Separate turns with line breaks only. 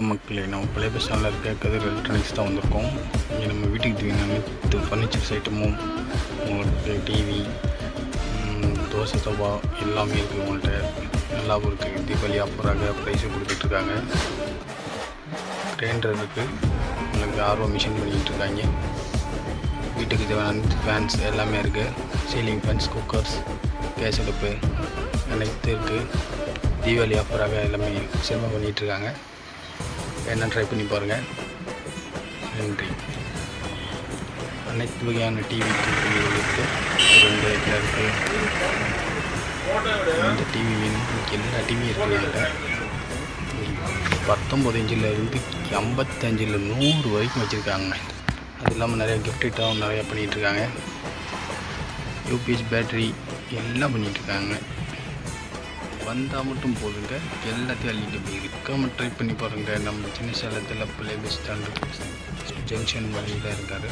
மக்களே, நம்ம பழைய பஸ் ஸ்டாண்டில் இருக்க கதிர் எலக்ட்ரானிக்ஸ் தான் வந்திருக்கோம். இங்கே நம்ம வீட்டுக்கு தேவையான அனைத்து ஃபர்னிச்சர்ஸ் ஐட்டமும் உங்களுக்கு டிவி, தோசை தவா எல்லாமே இருக்குது. உங்கள்கிட்ட நல்லாவும் இருக்குது. தீபாவளி ஆஃபராக ப்ரைஸும் கொடுத்துட்ருக்காங்க. கிரைண்டர் இருக்குது, உங்களுக்கு ஆர்வம் மிஷின் பண்ணிக்கிட்டு இருக்காங்க. வீட்டுக்கு தேவையான அனைத்து ஃபேன்ஸ் எல்லாமே இருக்குது. சீலிங் ஃபேன்ஸ், குக்கர்ஸ், கேஸ் அடுப்பு அனைத்து இருக்குது. தீபாவளி ஆஃபராக எல்லாமே சிறப்பாக பண்ணிகிட்ருக்காங்க. என்ன ட்ரை பண்ணி பாருங்கள். நன்றி. அனைத்து வகையான டிவி இருக்குது. 2 இதில் இருக்குது. இந்த டிவி வேணும், எல்லா டிவியும் இருக்குது. 19 இன்ச்சிலேருந்து 55 100 வரைக்கும் வச்சுருக்காங்க. அது இல்லாமல் நிறையா கிஃப்ட் ஐட்டம் நிறையா பண்ணிகிட்ருக்காங்க. யூபிஎஸ் பேட்ரி எல்லாம் பண்ணிகிட்ருக்காங்க. வந்தால் மட்டும் போதுங்க, எல்லாத்தையும் அள்ளிட்டு போயிருக்காமல் ட்ரை பண்ணி பாருங்கள். நம்ம சின்ன சேலத்தில் பழைய பஸ் ஸ்டாண்டு ஜங்ஷன் வழியில் இருக்கார்.